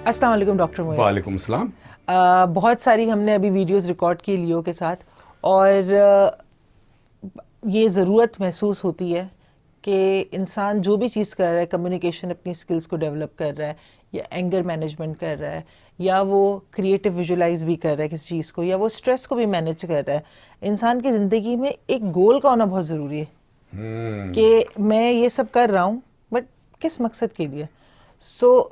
अस्सलाम वालेकुम डॉक्टर मोइज़। वालेकुम सलाम। बहुत सारी हमने अभी वीडियोस रिकॉर्ड की लियो के साथ, और ये ज़रूरत महसूस होती है कि इंसान जो भी चीज़ कर रहा है, कम्युनिकेशन अपनी स्किल्स को डेवलप कर रहा है, या एंगर मैनेजमेंट कर रहा है, या वो क्रिएटिव विजुलाइज भी कर रहा है किसी चीज़ को, या वो स्ट्रेस को भी मैनेज कर रहा है, इंसान की ज़िंदगी में एक गोल का होना बहुत ज़रूरी है कि मैं ये सब कर रहा हूँ, बट किस मकसद के लिए।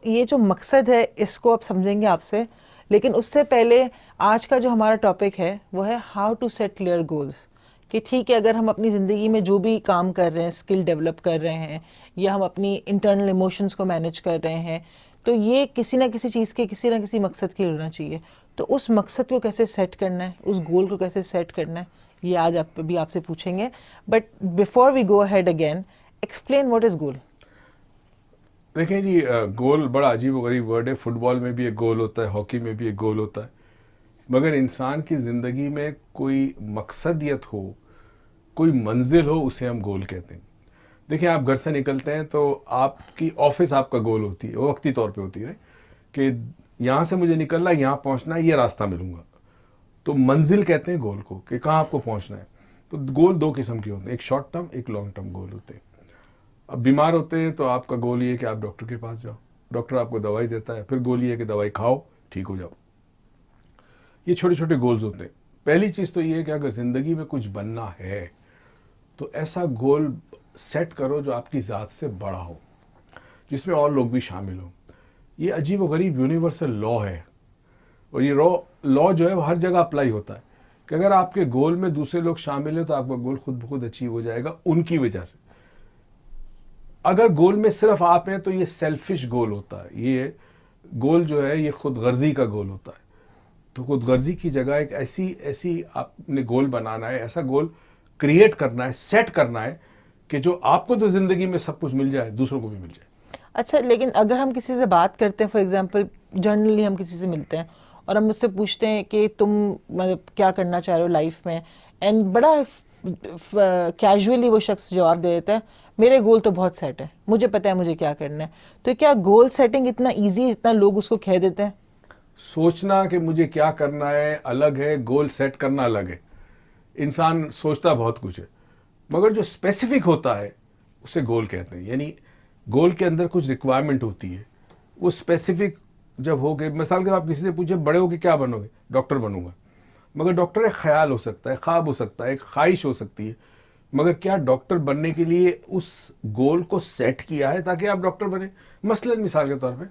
ये जो मकसद है इसको अब समझेंगे आपसे, लेकिन उससे पहले आज का जो हमारा टॉपिक है वो है how to set clear goals. कि ठीक है, अगर हम अपनी ज़िंदगी में जो भी काम कर रहे हैं, स्किल डेवलप कर रहे हैं, या हम अपनी इंटरनल इमोशंस को मैनेज कर रहे हैं, तो ये किसी ना किसी चीज़ के किसी ना किसी मकसद के लिए होना चाहिए। तो उस मकसद को कैसे सेट करना है, उस गोल को कैसे सेट करना है, ये आज आप भी आपसे पूछेंगे। But before we go ahead again, explain what is goal. देखें जी, गोल बड़ा अजीब व गरीब वर्ड है। फुटबॉल में भी एक गोल होता है, हॉकी में भी एक गोल होता है, मगर इंसान की ज़िंदगी में कोई मकसदियत हो, कोई मंजिल हो, उसे हम गोल कहते हैं। देखिए, आप घर से निकलते हैं तो आपकी ऑफिस आपका गोल होती है, वो वक्ती तौर पे होती है कि यहाँ से मुझे निकलना है, यहाँ पहुँचना है, ये रास्ता मिलूंगा। तो मंजिल कहते हैं गोल को, कि कहाँ आपको पहुँचना है। तो गोल दो किस्म के होते हैं, एक शॉर्ट टर्म, एक लॉन्ग टर्म गोल होते हैं। अब बीमार होते हैं तो आपका गोल ये है कि आप डॉक्टर के पास जाओ, डॉक्टर आपको दवाई देता है, फिर गोल ये है कि दवाई खाओ, ठीक हो जाओ। ये छोटे छोटे गोल्स होते हैं। पहली चीज़ तो ये है कि अगर ज़िंदगी में कुछ बनना है तो ऐसा गोल सेट करो जो आपकी ज़ात से बड़ा हो, जिसमें और लोग भी शामिल हों। ये अजीब व गरीब यूनिवर्सल लॉ है, और ये लॉ जो है वो हर जगह अप्लाई होता है कि अगर आपके गोल में दूसरे लोग शामिल हैं तो आपका गोल खुद ब खुद अचीव हो जाएगा उनकी वजह से। अगर गोल में सिर्फ आप हैं तो ये सेल्फिश गोल होता है। ये गोल जो है ये खुद गर्जी का गोल होता है। तो खुद गर्जी की जगह एक ऐसी आपने गोल बनाना है, ऐसा गोल क्रिएट करना है, सेट करना है कि जो आपको तो ज़िंदगी में सब कुछ मिल जाए, दूसरों को भी मिल जाए। अच्छा, लेकिन अगर हम किसी से बात करते हैं, फॉर एग्जांपल जनरली हम किसी से मिलते हैं और हम उससे पूछते हैं कि तुम मतलब क्या करना चाह रहे हो लाइफ में, एंड बड़ा कैजुअली वो शख्स जवाब दे देता है मेरे गोल तो बहुत सेट है, मुझे पता है मुझे क्या करना है। तो क्या गोल सेटिंग इतना ईजी जितना लोग उसको कह देते हैं? सोचना कि मुझे क्या करना है अलग है, गोल सेट करना अलग है। इंसान सोचता बहुत कुछ है, मगर जो स्पेसिफिक होता है उसे गोल कहते हैं। यानी गोल के अंदर कुछ रिक्वायरमेंट होती है, वो स्पेसिफिक जब हो गए। मिसाल के आप किसी से पूछे बड़े हो के क्या बनोगे, डॉक्टर बनूंगा। मगर डॉक्टर एक ख्याल हो सकता है, ख्वाब हो सकता है, एक ख्वाहिश हो सकती है। मगर क्या डॉक्टर बनने के लिए उस गोल को सेट किया है ताकि आप डॉक्टर बने? मसलन मिसाल के तौर पे,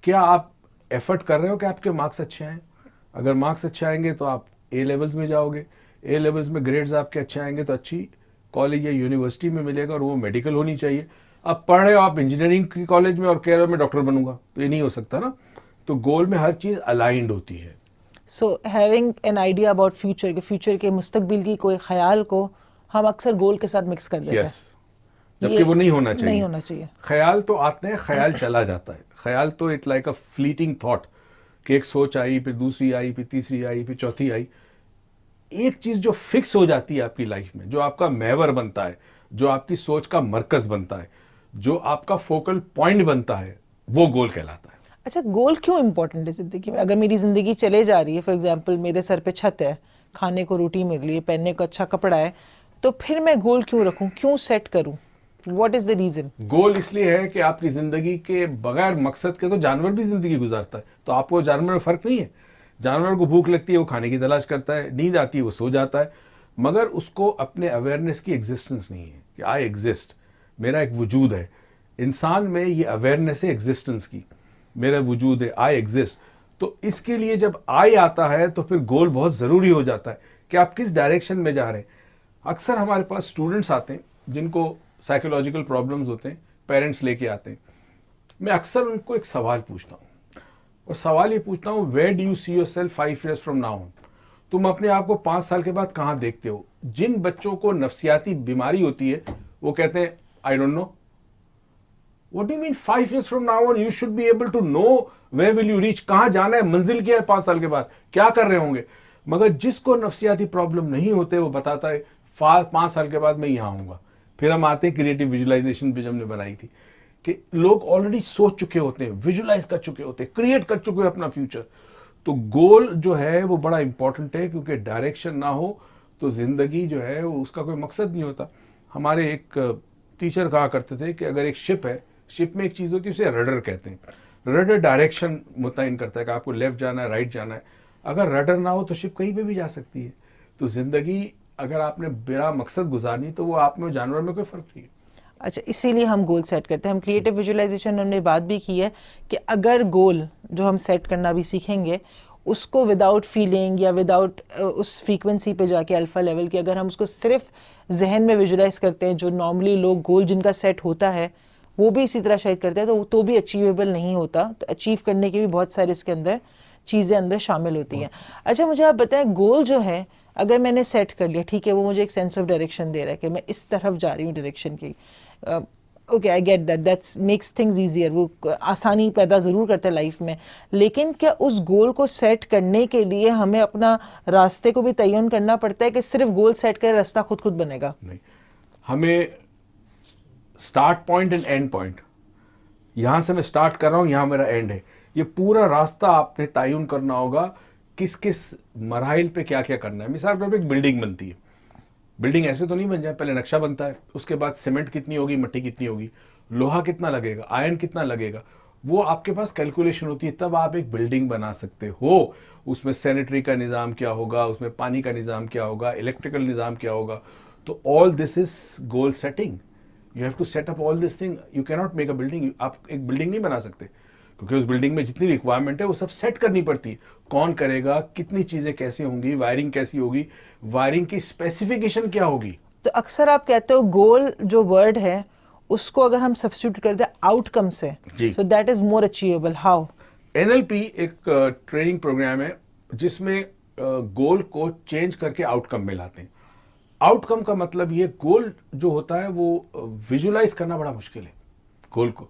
क्या आप एफर्ट कर रहे हो कि आपके मार्क्स अच्छे आएँ? अगर मार्क्स अच्छे आएंगे तो आप ए लेवल्स में जाओगे, ए लेवल्स में ग्रेड्स आपके अच्छे आएंगे तो अच्छी कॉलेज या यूनिवर्सिटी में मिलेगा, और वो मेडिकल होनी चाहिए। अब पढ़ रहे हो आप इंजीनियरिंग की कॉलेज में और कह रहे हो मैं डॉक्टर बनूंगा, तो ये नहीं हो सकता ना। तो गोल में हर चीज़ अलाइंड होती है। So having an idea about future के मुस्तकबिल की कोई ख्याल को हम अक्सर गोल के साथ मिक्स कर देते हैं। यस, जबकि वो नहीं होना चाहिए। नहीं होना चाहिए। ख्याल तो आते हैं, ख्याल चला जाता है। ख्याल तो it like a fleeting thought, कि एक सोच आई, फिर दूसरी आई, फिर तीसरी आई, फिर चौथी आई। एक चीज जो फिक्स हो जाती है आपकी लाइफ में, जो आपका महवर बनता है, जो आपकी सोच का मरकज बनता है, जो आपका फोकल पॉइंट बनता है, वो गोल कहलाता है। अच्छा, गोल क्यों इम्पोर्टेंट है जिंदगी में? अगर मेरी जिंदगी चले जा रही है, फॉर एग्जांपल मेरे सर पे छत है, खाने को रोटी मिल रही है, पहनने को अच्छा कपड़ा है, तो फिर मैं गोल क्यों रखूं, क्यों सेट करूं? What is the reason? Goal इसलिए है कि आपकी जिंदगी के बगैर मकसद के तो जानवर भी जिंदगी गुजारता है, तो आपको जानवर में फर्क नहीं है। जानवर को भूख लगती है, वो खाने की तलाश करता है, नींद आती है, वो सो जाता है, मगर उसको अपने अवेयरनेस की एग्जिस्टेंस नहीं है कि आई एग्जिस्ट, मेरा एक वजूद है। इंसान में ये अवेयरनेस है एग्जिस्टेंस की, मेरा वजूद है, आई एग्जिस्ट। तो इसके लिए जब आई आता है तो फिर गोल बहुत ज़रूरी हो जाता है कि आप किस डायरेक्शन में जा रहे हैं। अक्सर हमारे पास स्टूडेंट्स आते हैं जिनको साइकोलॉजिकल प्रॉब्लम्स होते हैं, पेरेंट्स लेके आते हैं। मैं अक्सर उनको एक सवाल पूछता हूँ, और सवाल ये पूछता हूँ, where do you see yourself 5 years from now? तुम अपने आप को 5 साल के बाद कहाँ देखते हो? जिन बच्चों को नफ्सियाती बीमारी होती है वो कहते हैं I don't know. What do you mean 5 years from now on you should be able to know where will you reach? कहाँ जाना है, मंजिल क्या है 5 साल के बाद, क्या कर रहे होंगे? मगर जिसको नफ्सियाती प्रॉब्लम नहीं होते वो बताता है 5 साल के बाद मैं यहाँ आऊँगा। फिर हम आते हैं क्रिएटिव विजुलाइजेशन पे जो हमने बनाई थी, कि लोग ऑलरेडी सोच चुके होते हैं, विजुलाइज कर चुके होते हैं, क्रिएट कर चुके हैं अपना फ्यूचर। तो गोल जो है वो बड़ा इंपॉर्टेंट है, क्योंकि डायरेक्शन ना हो तो जिंदगी जो है वो उसका कोई मकसद नहीं होता। हमारे एक टीचर कहा करते थे कि अगर एक शिप है, शिप में एक चीज़ होती है उसे रडर कहते हैं। रडर डायरेक्शन मुतयन करता है कि आपको लेफ्ट जाना है, राइट जाना है। अगर रडर ना हो तो शिप कहीं पे भी जा सकती है। तो जिंदगी अगर आपने बिना मकसद गुजारनी तो वो आप में जानवर में कोई फ़र्क नहीं है। अच्छा, इसीलिए हम गोल सेट करते हैं। हम क्रिएटिव विजुअलाइजेशन हमने बात भी की है कि अगर गोल जो हम सेट करना भी सीखेंगे उसको विदाउट फीलिंग या विदाउट उस फ्रीक्वेंसी पे जाके अल्फा लेवल की, अगर हम उसको सिर्फ जहन में विजुलाइज करते हैं, जो नॉर्मली लोग गोल जिनका सेट होता है वो भी इसी तरह शायद करते हैं, तो भी अचीवेबल नहीं होता। तो अचीव करने के भी बहुत सारे इसके अंदर चीज़ें अंदर शामिल होती हैं। अच्छा, मुझे आप बताएं, गोल जो है अगर मैंने सेट कर लिया, ठीक है, वो मुझे एक सेंस ऑफ डायरेक्शन दे रहा है कि मैं इस तरफ जा रही हूँ डायरेक्शन की, okay, I get that, that's makes things easier, वो आसानी पैदा ज़रूर करता है लाइफ में। लेकिन क्या उस गोल को सेट करने के लिए हमें अपना रास्ते को भी तयन करना पड़ता है कि सिर्फ गोल सेट कर रास्ता खुद खुद बनेगा? नहीं, हमें start point and and point, यहाँ से मैं स्टार्ट कर रहा हूँ, यहाँ मेरा एंड है, ये पूरा रास्ता आपने तयन करना होगा किस किस मराहिल पे क्या क्या करना है। मिसाल के तौर पर एक बिल्डिंग बनती है, बिल्डिंग ऐसे तो नहीं बन जाए, पहले नक्शा बनता है, उसके बाद सीमेंट कितनी होगी, मिट्टी कितनी होगी, लोहा कितना लगेगा, आयरन कितना लगेगा, वो आपके पास कैलकुलेशन होती है, तब आप एक बिल्डिंग बना सकते हो। उसमें सैनिटरी का निज़ाम क्या होगा, उसमें पानी का निज़ाम क्या होगा, इलेक्ट्रिकल निज़ाम क्या होगा। तो all this is goal setting. You have to set up all this thing. You can not make a building, आप एक बिल्डिंग नहीं बना सकते, क्योंकि उस बिल्डिंग में जितनी रिक्वायरमेंट है वो सब सेट करनी पड़ती है। कौन करेगा, कितनी चीज़ें कैसी होंगी, वायरिंग कैसी होगी, वायरिंग की स्पेसिफिकेशन क्या होगी। तो अक्सर आप कहते हो गोल जो वर्ड है उसको अगर हम सब्स्टिट्यूट कर दें आउटकम से, so that is more achievable. How? NLP एक ट्रेनिंग प्रोग्राम है जिसमें गोल को चेंज करके आउटकम में लाते हैं। आउटकम का मतलब ये, गोल जो होता है वो विजुलाइज करना बड़ा मुश्किल है। गोल को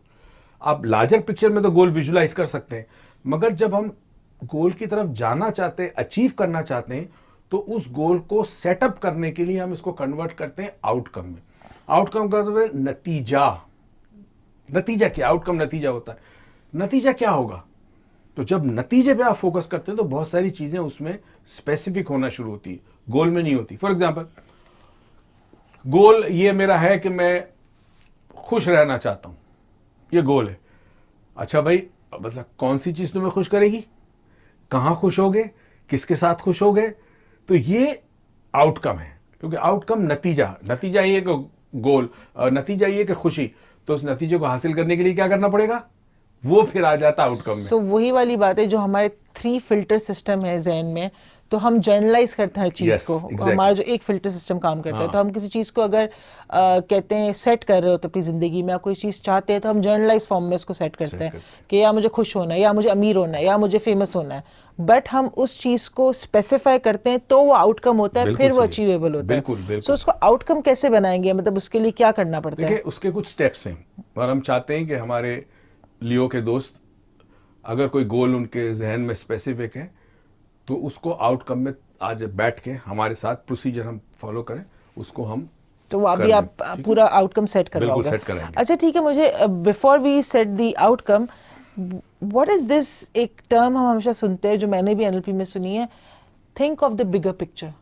आप लार्जर पिक्चर में तो गोल विजुलाइज कर सकते हैं, मगर जब हम गोल की तरफ जाना चाहते हैं, अचीव करना चाहते हैं, तो उस गोल को सेटअप करने के लिए हम इसको कन्वर्ट करते हैं आउटकम में। आउटकम का मतलब है नतीजा। नतीजा क्या? आउटकम नतीजा होता है। नतीजा क्या होगा? तो जब नतीजे पे आप फोकस करते हैं तो बहुत सारी चीजें उसमें स्पेसिफिक होना शुरू होती है, गोल में नहीं होती। फॉर एग्जाम्पल, गोल ये मेरा है कि मैं खुश रहना चाहता हूं, ये गोल है। अच्छा भाई, मतलब कौन सी चीज तुम्हें खुश करेगी, कहां खुश होगे, किसके साथ खुश होगे, तो ये आउटकम है। क्योंकि आउटकम नतीजा ये कि गोल, नतीजा ये कि खुशी, तो उस नतीजे को हासिल करने के लिए क्या करना पड़ेगा, वो फिर आ जाता आउटकम में। सो वही वाली बात है, जो हमारे 3 फिल्टर सिस्टम है जहन में, तो हम जर्नलाइज करते हैं हर चीज को। exactly. हमारा जो एक फिल्टर सिस्टम काम करता है, तो हम किसी चीज को अगर कहते हैं सेट कर रहे हो तो अपनी जिंदगी में आप कोई चीज चाहते हैं तो हम जर्नलाइज फॉर्म में उसको सेट करते हैं कि या मुझे खुश होना है, या मुझे अमीर होना है, या मुझे फेमस होना है। बट हम उस चीज को स्पेसिफाई करते हैं तो वो आउटकम होता है, फिर वो अचीवेबल होता है। सो उसको आउटकम कैसे बनाएंगे, मतलब उसके लिए क्या करना पड़ता है? देखिए, उसके कुछ स्टेप्स हैं, और हम चाहते हैं कि हमारे लियो के दोस्त, अगर कोई गोल उनके जहन में स्पेसिफिक है तो उसको आउटकम में आज बैठ के हमारे साथ प्रोसीजर हम फॉलो करें, उसको हम तो अभी आप पूरा आउटकम सेट करवाओगे? बिल्कुल सेट कराएंगे। अच्छा ठीक है, मुझे before we set the outcome, what is this, एक टर्म हम हमेशा सुनते हैं जो मैंने भी एनएलपी में सुनी है, think of the bigger picture.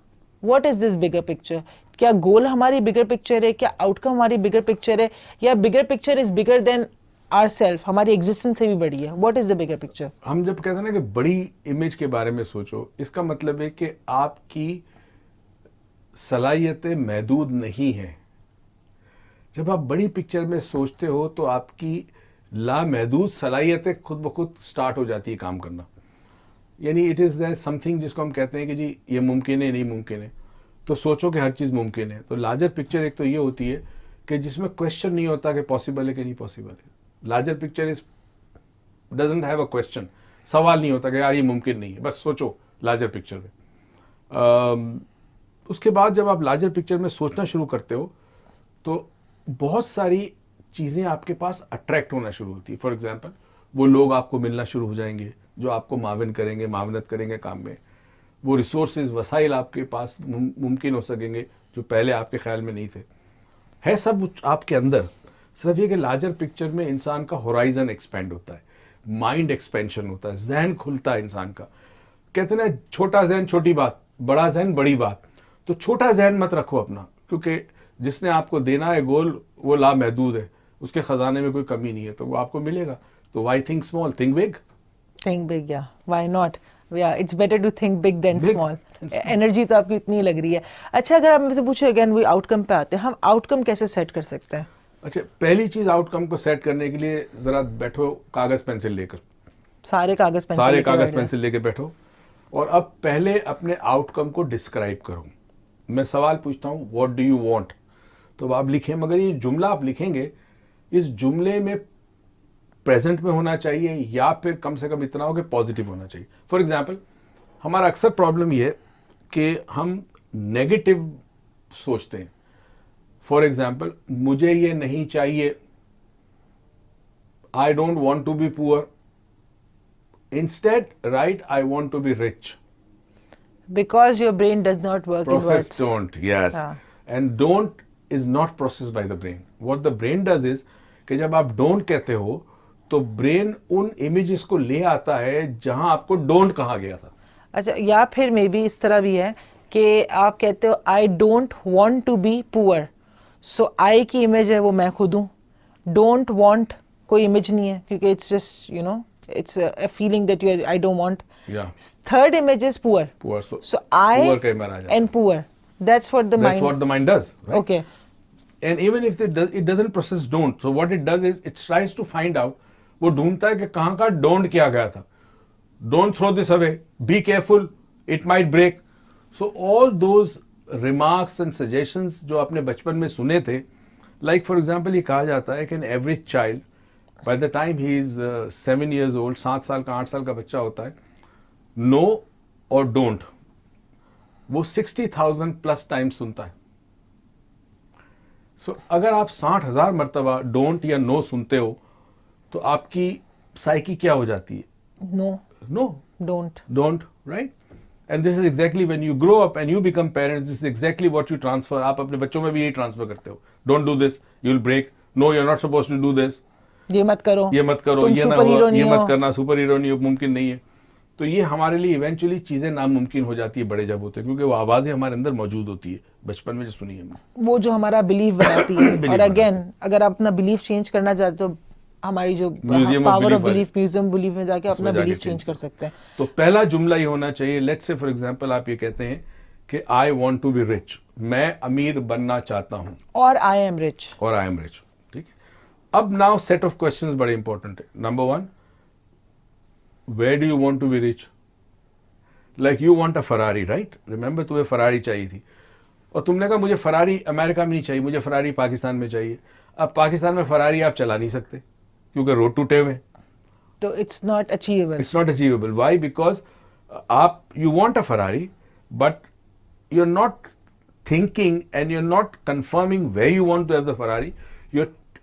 What is this bigger picture? क्या गोल हमारी बिगर पिक्चर है, क्या आउटकम हमारी बिगर पिक्चर है, या bigger picture is bigger than ourself, हमारी एग्जिस्टेंस से भी बड़ी है? What is the bigger picture? हम जब कहते हैं ना कि बड़ी इमेज के बारे में सोचो, इसका मतलब है कि आपकी सलाहियतें महदूद नहीं हैं। जब आप बड़ी पिक्चर में सोचते हो तो आपकी लामहदूद सलाहियतें खुद ब खुद स्टार्ट हो जाती है काम करना। यानी इट इज़ दैट समथिंग जिसको हम कहते हैं कि जी ये मुमकिन है, नहीं मुमकिन है, तो सोचो कि हर चीज़ मुमकिन है। तो लार्जर पिक्चर एक तो ये होती है कि जिसमें क्वेश्चन नहीं होता कि पॉसिबल है कि नहीं पॉसिबल है। Larger picture is doesn't have a question, सवाल नहीं होता कि यार ये मुमकिन नहीं है, बस सोचो लार्जर पिक्चर में। उसके बाद जब आप लार्जर पिक्चर में सोचना शुरू करते हो तो बहुत सारी चीज़ें आपके पास अट्रैक्ट होना शुरू होती है। फॉर एग्जांपल, वो लोग आपको मिलना शुरू हो जाएंगे जो आपको माविन करेंगे, मावनत करेंगे काम में। वो रिसोर्सेज, वसाइल आपके पास मुमकिन हो सकेंगे जो पहले आपके ख्याल में नहीं थे। है सब आपके अंदर, सिर्फ ये कि लार्जर पिक्चर में इंसान का होराइजन एक्सपेंड होता है, माइंड एक्सपेंशन होता है, जहन खुलता है इंसान का। कहते हैं ना, छोटा जहन छोटी बात, बड़ा जहन बड़ी बात। तो छोटा जहन मत रखो अपना, क्योंकि जिसने आपको देना है गोल वो लामहदूद है, उसके खजाने में कोई कमी नहीं है, तो वो आपको मिलेगा। तो why think small, think big. Think big, yeah. Why not? Yeah, it's better to think big than Big small. than small. Energy तो आपकी इतनी लग रही है। अच्छा, अगर आप मुझसे पूछो अगेन वही आउटकम पे आते हैं, हम आउटकम कैसे सेट कर सकते हैं? अच्छा, पहली चीज आउटकम को सेट करने के लिए जरा बैठो कागज पेंसिल लेकर, सारे कागज पेंसिल सारे लेके कागज बैठ जाएं। पेंसिल लेके बैठो और अब पहले अपने आउटकम को डिस्क्राइब करो। मैं सवाल पूछता हूँ, व्हाट डू यू वांट, तो अब आप लिखें, मगर ये जुमला आप लिखेंगे, इस जुमले में प्रेजेंट में होना चाहिए या फिर कम से कम इतना हो कि पॉजिटिव होना चाहिए। फॉर एग्जाम्पल, हमारा अक्सर प्रॉब्लम ये है कि हम नेगेटिव सोचते हैं। फॉर एग्जाम्पल, मुझे ये नहीं चाहिए, I don't want to be poor, instead right I want to be rich. Because your brain does not work in Process words. don't, yes. हाँ. And don't is not processed by the brain. What the brain does is कि जब आप don't कहते हो तो brain उन images को ले आता है जहां आपको डोंट कहा गया था। अच्छा, या फिर मे बी इस तरह भी है कि आप कहते हो I don't want to be poor, so I की इमेज है वो मैं खुद हूँ, डोंट वांट कोई इमेज नहीं है क्योंकि it's just it's a feeling that you I don't want. Yeah. Third image is poor. Poor. So I poor का इमेज आ जाता है। and poor. That's what the That's mind. what the mind does. Right? Okay. And even if it doesn't process don't. So what it does is it tries to find out, वो ढूंढता है कि कहाँ का don't किया गया था। Don't throw this away. Be careful. It might break. So all those remarks and suggestions जो आपने बचपन में सुने थे, like for example ये कहा जाता है कि an average child by the time he is 7 years old, 7 साल का 8 साल का बच्चा होता है, no और don't वो 60,000 प्लस टाइम सुनता है। So अगर आप 60,000 मरतबा don't या no सुनते हो तो आपकी साइकी क्या हो जाती है? No. No. Don't, right? And this is exactly when you grow up and you become parents, this is exactly what you transfer. आप अपने बच्चों में भी यही ट्रांसफर करते हो। Don't do this, you'll break. No, you're not supposed to do this. ये मत करो, ये मत करो, तुम ये ना सुपर हीरो हो, नहीं ये हो। मत करना, सुपर हीरो नहीं हो, मुमकिन नहीं है। तो ये हमारे लिए इवेंचुअली चीजें नामुमकिन हो जाती है बड़े जब होते हैं, क्योंकि वो आवाजें हमारे अंदर मौजूद होती है बचपन में जो सुनी है हमने, वो जो हमारा बिलीफ बनाती है। Belief और अगेन बनाती अगर आप अपना बिलीफ चेंज करना चाहते हो, हमारी जो Museum of power of Belief belief, museum belief में जाके अपना उसमें जाके बिलीफ change चेंज कर सकते हैं। तो पहला जुमला ये होना चाहिए, लेट्स से फॉर एग्जांपल आप ये कहते हैं कि I want to be rich, मैं अमीर बनना चाहता हूं, और आई एम रिच। और आई एम रिच। ठीक है, अब नाउ सेट ऑफ क्वेश्चंस बड़े इंपॉर्टेंट है। नंबर 1, where do you want to be rich? Like you want a Ferrari, right? Remember, तुम्हें फरारी चाहिए थी और तुमने कहा मुझे फरारी अमेरिका में नहीं चाहिए, मुझे फरारी पाकिस्तान में चाहिए। अब पाकिस्तान में फरारी आप चला नहीं सकते क्योंकि रोड टूटे हुए, तो it's not achievable. It's not achievable. Why? Because आप you want a Ferrari but you are not thinking and you are not confirming where you want to have the Ferrari.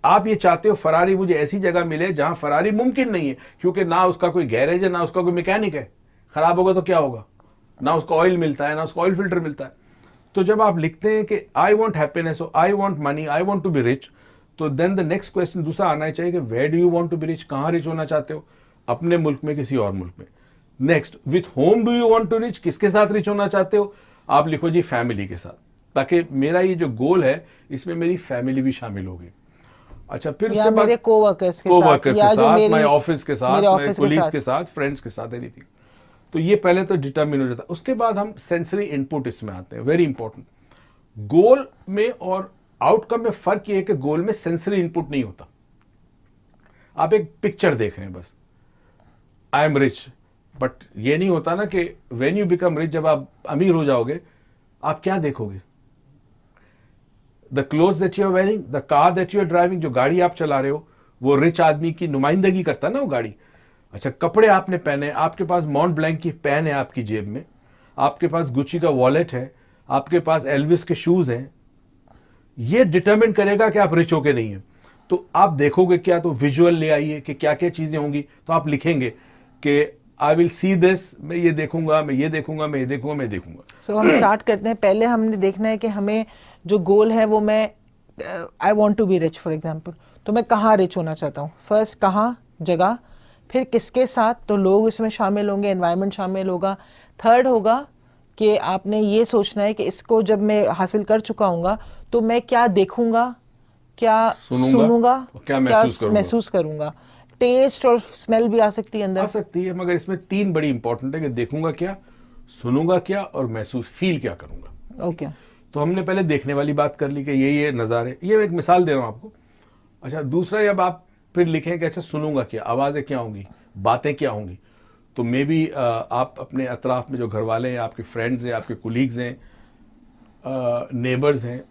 आप ये चाहते हो फरारी मुझे ऐसी जगह मिले जहां फरारी मुमकिन नहीं है, क्योंकि ना उसका कोई गैरेज है, ना उसका कोई मैकेनिक है, खराब होगा तो क्या होगा, ना उसका ऑयल मिलता है, ना उसका ऑयल फिल्टर मिलता है। तो जब आप लिखते हैं कि I want happiness, I want money, I want to be rich, तो देन द नेक्स्ट क्वेश्चन दूसरा आना चाहिए कि where do you want to be rich? कहाँ रिच होना चाहते हो? अपने मुल्क में, किसी और मुल्क में। Next, with whom do you want to rich? किसके साथ रिच होना चाहते हो? आप लिखो जी फैमिली के साथ, ताकि मेरा ये जो गोल है इसमें मेरी फैमिली भी शामिल होगी। अच्छा, फिर उसके बाद मेरे कोवर्कर्स के साथ, माय ऑफिस के साथ, माय कोलीग्स के साथ, साथ, फ्रेंड्स के साथ, एनीथिंग। तो ये पहले तो डिटरमिन हो जाता है। उसके बाद हम सेंसरी इनपुट इसमें आते हैं, वेरी इंपॉर्टेंट। गोल में और आउटकम में फर्क ये है कि गोल में सेंसरी इनपुट नहीं होता, आप एक पिक्चर देख रहे हैं बस, आई एम रिच, बट ये नहीं होता ना कि व्हेन यू बिकम रिच, जब आप अमीर हो जाओगे, आप क्या देखोगे? The clothes that you are wearing, the car that you are driving, जो गाड़ी आप चला रहे हो वो रिच आदमी की नुमाइंदगी करता है ना वो गाड़ी। अच्छा, कपड़े आपने पहने, आपके पास माउंट ब्लैंक की पेन है आपकी जेब में, आपके पास गुची का वॉलेट है, आपके पास एल्विस के शूज हैं, ये डिटरमिन करेगा कि आप रिच हो के नहीं है। तो आप देखोगे क्या? तो विजुअल ले आइए कि क्या क्या चीजें होंगी, तो आप लिखेंगे कि आई विल सी दिस, मैं ये देखूंगा, मैं ये देखूंगा, मैं ये देखूंगा, मैं देखूंगा। सो हम स्टार्ट करते हैं। पहले हमने देखना है कि हमें जो गोल है वो मैं I want to be rich for example, तो मैं कहाँ रिच होना चाहता हूँ, फर्स्ट कहाँ, जगह, फिर किसके साथ, तो लोग इसमें शामिल होंगे, एनवायरनमेंट शामिल होगा। थर्ड होगा कि आपने ये सोचना है कि इसको जब मैं हासिल कर चुका हूँगा तो मैं क्या देखूंगा, क्या सुनूंगा, और क्या क्या महसूस करूंगा। महसूस करूंगा। टेस्ट और स्मेल भी आ सकती है आ अंदर। सकती है, मगर इसमें तीन बड़ी इंपॉर्टेंट है कि देखूंगा क्या, सुनूंगा क्या और महसूस फील क्या करूंगा। ओके। तो हमने पहले देखने वाली बात कर ली कि ये नज़ारे, ये मैं एक मिसाल दे रहा हूँ आपको। अच्छा, दूसरा जब आप फिर लिखें कि अच्छा सुनूंगा क्या, आवाज़ें क्या होंगी, बातें क्या होंगी, तो मे बी आप अपने अतराफ में जो घर वाले हैं, आपके फ्रेंड्स हैं, आपके कुलीग्स हैं, नेबर्स हैं,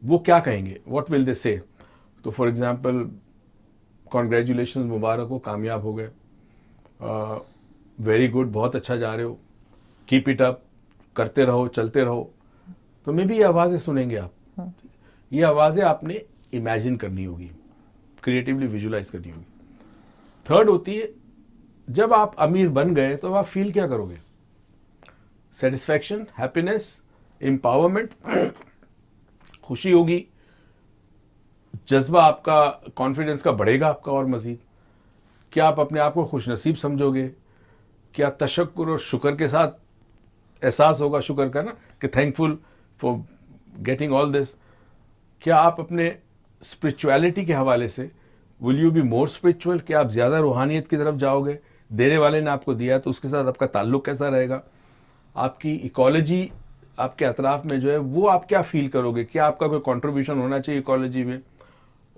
वो क्या कहेंगे, व्हाट विल दे से। तो फॉर एग्जांपल, कॉन्ग्रेचुलेशन, मुबारक हो, कामयाब हो गए, वेरी गुड, बहुत अच्छा जा रहे हो, कीप इट अप, करते रहो, चलते रहो। तो मे बी ये आवाज़ें सुनेंगे आप। ये आवाज़ें आपने इमेजिन करनी होगी, क्रिएटिवली विजुलाइज करनी होगी। थर्ड होती है, जब आप अमीर बन गए तो आप फील क्या करोगे, सेटिस्फैक्शन, हैप्पीनेस, एम्पावरमेंट, खुशी होगी, जज्बा आपका, कॉन्फिडेंस का बढ़ेगा आपका और मजीद। क्या आप अपने आप को खुशनसीब समझोगे, क्या तशक्कुर और शुक्र के साथ एहसास होगा शुक्र का ना, कि thankful for getting all this. क्या आप अपने स्पिरिचुअलिटी के हवाले से will you be more spiritual, क्या आप ज़्यादा रूहानियत की तरफ जाओगे, देने वाले ने आपको दिया तो उसके साथ आपका ताल्लुक़ कैसा रहेगा, आपकी इकोलॉजी, आपके अतराफ में जो है वो आप क्या फील करोगे, क्या आपका कोई कंट्रीब्यूशन होना चाहिए इकोलॉजी में।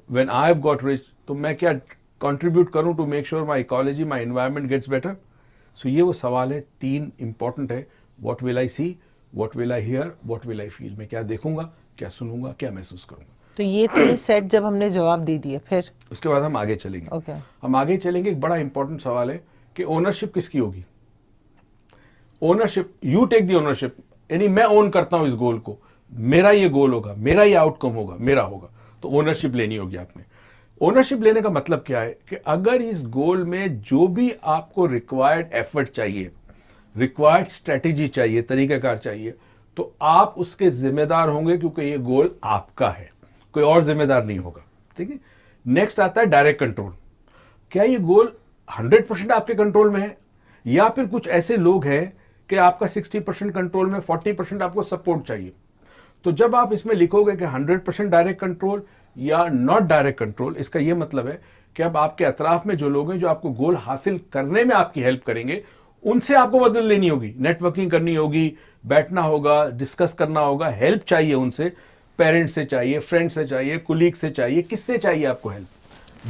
When I have got rich, तो मैं क्या कंट्रीब्यूट करूं to make sure my ecology, my environment gets better. So ये वो सवाल है, तीन इंपॉर्टेंट है, what will I see, what will I hear, what will I feel. मैं क्या देखूंगा, क्या सुनूंगा, क्या महसूस करूंगा। तो ये 3 सेट जब हमने जवाब दे दिए, फिर उसके बाद हम आगे चलेंगे। ओके। हम आगे चलेंगे, एक बड़ा इंपॉर्टेंट सवाल है कि ओनरशिप किसकी होगी। Ownership, you take the ownership, यानी मैं ओन करता हूं इस गोल को, मेरा ये गोल होगा, मेरा ये आउटकम होगा, मेरा होगा। तो ओनरशिप लेनी होगी आपने। ओनरशिप लेने का मतलब क्या है कि अगर इस गोल में जो भी आपको रिक्वायर्ड एफर्ट चाहिए, रिक्वायर्ड स्ट्रेटेजी चाहिए, तरीकाकार चाहिए, तो आप उसके जिम्मेदार होंगे, क्योंकि ये गोल आपका है, कोई और जिम्मेदार नहीं होगा। ठीक है। नेक्स्ट आता है डायरेक्ट कंट्रोल। क्या ये गोल 100% आपके कंट्रोल में है, या फिर कुछ ऐसे लोग हैं कि आपका 60% कंट्रोल में, 40% आपको सपोर्ट चाहिए। तो जब आप इसमें लिखोगे कि 100% डायरेक्ट कंट्रोल या नॉट डायरेक्ट कंट्रोल, इसका यह मतलब है कि अब आपके अतराफ में जो लोग हैं जो आपको गोल हासिल करने में आपकी हेल्प करेंगे, उनसे आपको मदद लेनी होगी, नेटवर्किंग करनी होगी, बैठना होगा, डिस्कस करना होगा, हेल्प चाहिए उनसे, पेरेंट्स से चाहिए, फ्रेंड से चाहिए, कुलीग से चाहिए, किससे चाहिए आपको हेल्प,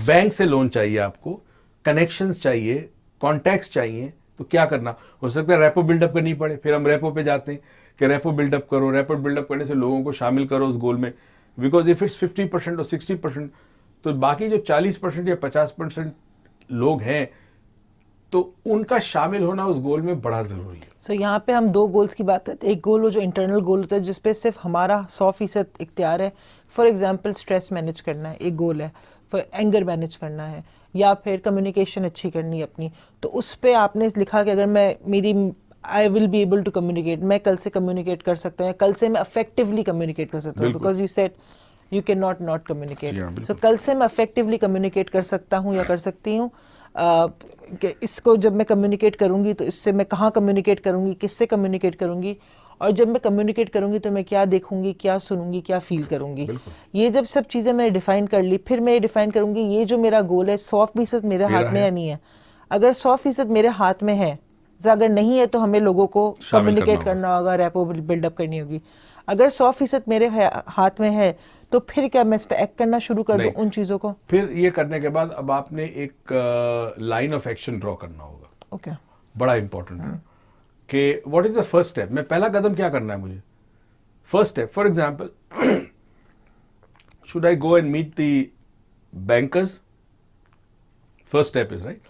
बैंक से लोन चाहिए आपको, कनेक्शंस चाहिए, कॉन्टैक्ट्स चाहिए। तो क्या करना, हो सकता है रेपो बिल्डअप करनी पड़े, फिर हम रेपो पे जाते हैं कि रेपो बिल्डअप करो, रेपो बिल्डअप करने से लोगों को शामिल करो उस गोल में, बिकॉज इफ इट्स 50% और 60%, तो बाकी जो 40% या 50% लोग हैं, तो उनका शामिल होना उस गोल में बड़ा ज़रूरी है। सो यहाँ पे हम 2 गोल्स की बात करते हैं। एक गोल हो जो इंटरनल गोल होता है, जिसपे सिर्फ हमारा 100% इख्तियार है। फॉर एग्जांपल स्ट्रेस मैनेज करना है, एक गोल है, फिर एंगर मैनेज करना है, या फिर कम्युनिकेशन अच्छी करनी है अपनी। तो उस पर आपने लिखा कि अगर मैं मेरी I will be able to communicate, मैं कल से कम्युनिकेट कर सकता हूँ, कल से मैं अफेक्टिवली कम्युनिकेट कर सकता हूँ, because you said you can not communicate. So कल से मैं अफेक्टिवली कम्युनिकेट कर सकता हूँ या कर सकती हूँ। कि इसको जब मैं कम्युनिकेट करूँगी तो इससे मैं कहाँ कम्युनिकेट करूँगी, किससे कम्युनिकेट करूँगी, और जब मैं कम्युनिकेट करूँगी तो मैं क्या देखूँगी, क्या सुनूंगी, क्या फील करूँगी। ये जब सब चीज़ें मैंने डिफ़ाइन कर ली, फिर मैं डिफ़ाइन करूँगी ये जो मेरा गोल है 100% मेरे हाथ में या नहीं है। अगर 100% मेरे हाथ में है, अगर नहीं है तो हमें लोगों को कम्युनिकेट करना होगा, रैपो बिल्डअप करनी होगी। अगर 100% मेरे हाथ में है तो फिर क्या मैं इस पर एक्ट करना शुरू कर दूं उन चीज़ों को। फिर ये करने के बाद अब आपने एक लाइन ऑफ एक्शन ड्रॉ करना होगा। ओके। बड़ा इंपॉर्टेंट है कि what is the first step, मैं पहला कदम क्या करना है मुझे। First step, for example, should I go and meet the bankers, first step is right.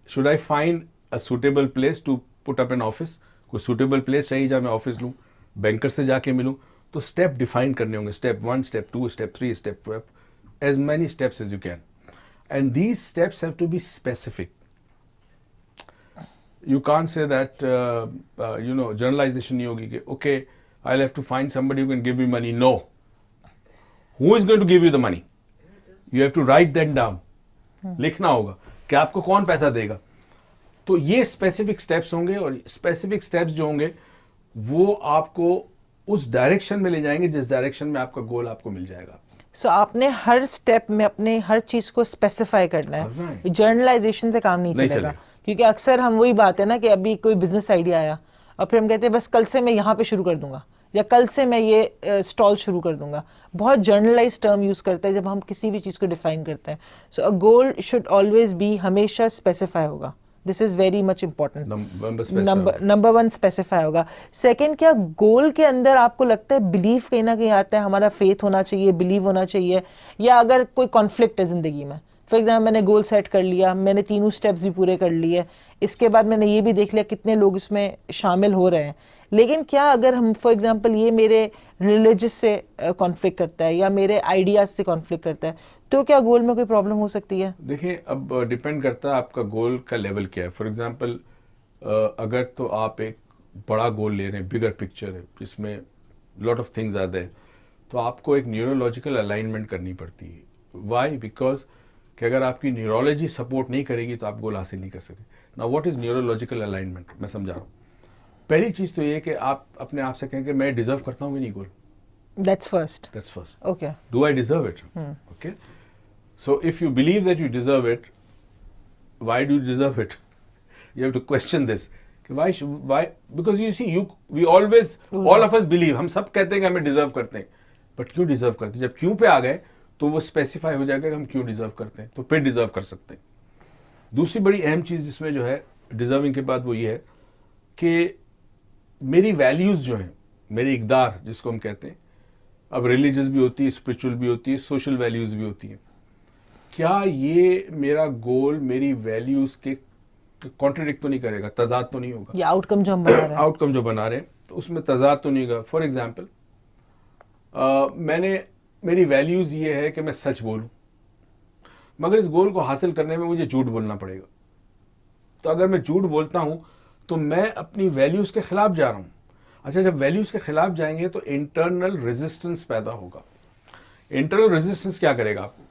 Should I find a suitable place to put up an office, कोई suitable place चाहिए जहाँ मैं ऑफिस लूँ, बैंकर से जाके मिलूँ। तो स्टेप डिफाइन करने होंगे, step 1, step 2, step 3, step 12, as many steps as you can, and these steps have to be specific. You can't say that generalization नहीं होगी कि okay, I'll have to find somebody who can give me money. No, who is going to give you the money? You have to write that down, लिखना होगा कि आपको कौन पैसा देगा। तो ये स्पेसिफिक स्टेप्स होंगे, और स्पेसिफिक स्टेप्स जो होंगे वो आपको उस डायरेक्शन में ले जाएंगे जिस डायरेक्शन में आपका गोल आपको मिल जाएगा। सो आपने हर स्टेप में अपने हर चीज को स्पेसिफाई करना है, जर्नलाइजेशन से काम नहीं चलेगा। क्योंकि अक्सर हम वही बात है ना कि अभी कोई बिजनेस आइडिया आया और फिर हम कहते हैं बस कल से मैं यहाँ पे शुरू कर दूंगा, या कल से मैं ये स्टॉल शुरू कर दूंगा। बहुत जर्नलाइज टर्म यूज करते हैं जब हम किसी भी चीज को डिफाइन करते हैं। सो अ गोल शुड ऑलवेज बी, हमेशा स्पेसिफाई होगा। This is very much important. Number 1 specify होगा। सेकंड, क्या गोल के अंदर आपको लगता है बिलीव कहीं ना कहीं आता है, हमारा फेथ होना चाहिए, बिलीव होना चाहिए, या अगर कोई कॉन्फ्लिक्ट है जिंदगी में, फॉर एग्जाम्पल मैंने गोल सेट कर लिया, मैंने तीनों स्टेप्स भी पूरे कर लिए, इसके बाद मैंने ये भी देख लिया कितने लोग इसमें शामिल हो रहे हैं, लेकिन क्या अगर हम फॉर एग्जांपल ये मेरे रिलीजियस से कॉन्फ्लिक्ट करता है या मेरे आइडियाज से कॉन्फ्लिक्ट करता है, तो क्या गोल में कोई प्रॉब्लम हो सकती है? देखिए, अब डिपेंड करता है आपका गोल का लेवल क्या है। फॉर एग्जांपल अगर तो आप एक बड़ा गोल ले रहे हैं, बिगर पिक्चर है जिसमें lot of things are there, तो आपको एक न्यूरोलॉजिकल अलाइनमेंट करनी पड़ती है। व्हाई? बिकॉज कि अगर आपकी न्यूरोलॉजी सपोर्ट नहीं करेगी तो आप गोल हासिल नहीं कर सकते। Now what is neurological alignment, मैं समझा रहा हूँ। पहली चीज तो ये कि आप अपने आप से कहें कि मैं डिजर्व करता हूँ कि नहीं गोल। That's first. Okay. Do I deserve it? Okay. So if you believe that you deserve it, why do you deserve it? You have to question this. Why? Because you see, we always, all of us believe, हम सब कहते हैं कि हमें deserve करते हैं, but क्यों deserve करते हैं? जब क्यों पे आ गए तो वो स्पेसिफाई हो जाएगा कि हम क्यों डिजर्व करते हैं, तो फिर डिजर्व कर सकते हैं। दूसरी बड़ी अहम चीज जिसमें जो है डिजर्विंग के बाद वो ये है कि मेरी वैल्यूज जो हैं, मेरी इकदार जिसको हम कहते हैं, अब रिलीजियस भी होती है, स्पिरिचुअल भी होती है, सोशल वैल्यूज भी होती हैं, क्या ये मेरा गोल मेरी वैल्यूज के कॉन्ट्रडिक्ट तो नहीं करेगा, तजाद तो नहीं होगा? या आउटकम जो हम बना रहे हैं, आउटकम जो बना रहे हैं तो उसमें तजाद तो नहीं होगा। फॉर एग्जाम्पल मेरी वैल्यूज ये है कि मैं सच बोलूं, मगर इस गोल को हासिल करने में मुझे झूठ बोलना पड़ेगा। तो अगर मैं झूठ बोलता हूं तो मैं अपनी वैल्यूज के खिलाफ जा रहा हूं। अच्छा, जब वैल्यूज के खिलाफ जाएंगे तो इंटरनल रेजिस्टेंस पैदा होगा। इंटरनल रेजिस्टेंस क्या करेगा? आपको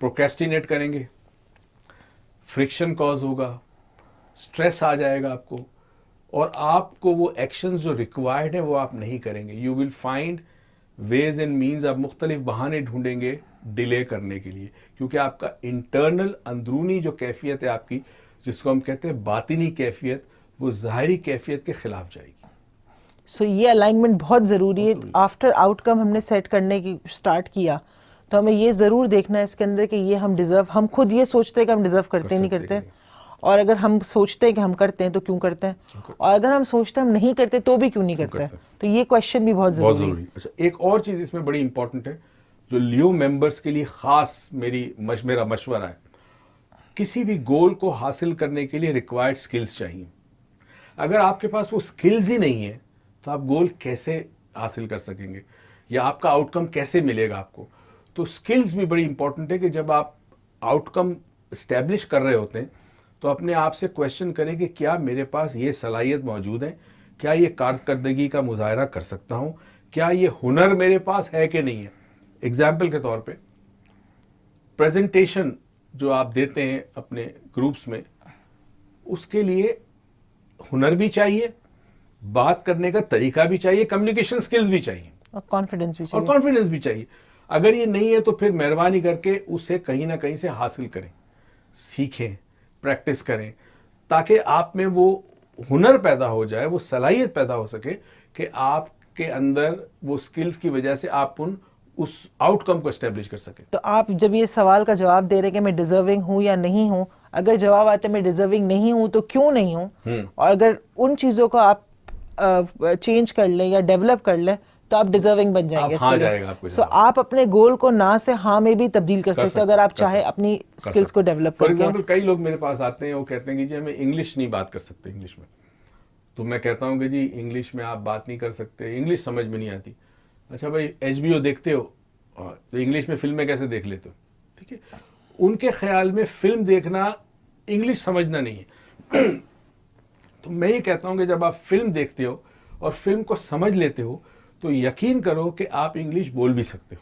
प्रोक्रेस्टिनेट करेंगे, फ्रिक्शन कॉज होगा, स्ट्रेस आ जाएगा आपको, और आपको वो एक्शंस जो रिक्वायर्ड है वो आप नहीं करेंगे। You will find ways and means, आप मुख्तलिफ बहाने ढूंढेंगे डिले करने के लिए, क्योंकि आपका इंटरनल अंदरूनी जो कैफियत है आपकी, जिसको हम कहते हैं बातिनी कैफियत, वो ज़ाहिरी कैफियत के खिलाफ जाएगी। सो ये अलाइनमेंट बहुत ज़रूरी है। आफ्टर आउटकम हमने सेट करने की स्टार्ट किया तो हमें ये ज़रूर देखना है इसके अंदर कि ये हम डिज़र्व, हम खुद ये सोचते हैं कि हम डिज़र्व करते नहीं करते, और अगर हम सोचते हैं कि हम करते हैं तो क्यों करते हैं, और अगर हम सोचते हैं हम नहीं करते तो भी क्यों नहीं करते। तो ये क्वेश्चन भी बहुत ज़रूरी है। अच्छा, एक और चीज़ इसमें बड़ी इंपॉर्टेंट है जो लियो मेंबर्स के लिए ख़ास मेरा मशवरा है। किसी भी गोल को हासिल करने के लिए रिक्वायर्ड स्किल्स चाहिए। अगर आपके पास वो स्किल्स ही नहीं है तो आप गोल कैसे हासिल कर सकेंगे, या आपका आउटकम कैसे मिलेगा आपको? तो स्किल्स भी बड़ी इंपॉर्टेंट है कि जब आप आउटकम इस्टेब्लिश कर रहे होते हैं तो अपने आप से क्वेश्चन करें कि क्या मेरे पास ये सलाहियत मौजूद है, क्या ये कारकर्दगी का मुजाहरा कर सकता हूँ, क्या ये हुनर मेरे पास है कि नहीं है। एग्जाम्पल के तौर पे प्रेजेंटेशन जो आप देते हैं अपने ग्रुप्स में, उसके लिए हुनर भी चाहिए, बात करने का तरीका भी चाहिए, कम्युनिकेशन स्किल्स भी चाहिए, और कॉन्फिडेंस भी चाहिए। अगर ये नहीं है तो फिर मेहरबानी करके उसे कहीं ना कहीं से हासिल करें, सीखें, प्रैक्टिस करें, ताकि आप में वो हुनर पैदा हो जाए, वो सलाहियत पैदा हो सके कि आपके अंदर वो स्किल्स की वजह से आप उस आउटकम को एस्टेब्लिश कर सके। तो आप जब ये सवाल का जवाब दे रहे हैं कि मैं डिजर्विंग हूँ या नहीं हूँ, अगर जवाब आता है मैं डिजर्विंग नहीं हूँ तो क्यों नहीं हूँ, और अगर उन चीज़ों को आप चेंज कर लें या डेवलप कर लें तो आप डिजर्विंग बन जाएंगे। हाँ जाएगा आपको। सो आप अपने गोल को ना से हाँ में भी तब्दील कर सकते हो अगर आप चाहे अपनी स्किल्स को डेवलप फॉर करके। एग्जांपल कई लोग मेरे पास आते हैं, वो कहते हैं कि जी हमें इंग्लिश नहीं बात कर सकते इंग्लिश में। तो मैं कहता हूँ कि जी इंग्लिश में आप बात नहीं कर सकते, इंग्लिश समझ में नहीं आती। अच्छा भाई, HBO देखते हो तो इंग्लिश में फिल्में कैसे देख लेते हो? ठीक है, उनके ख्याल में फिल्म देखना इंग्लिश समझना नहीं है। तो मैं ये कहता हूँ कि जब आप फिल्म देखते हो और फिल्म को समझ लेते हो तो यकीन करो कि आप इंग्लिश बोल भी सकते हो।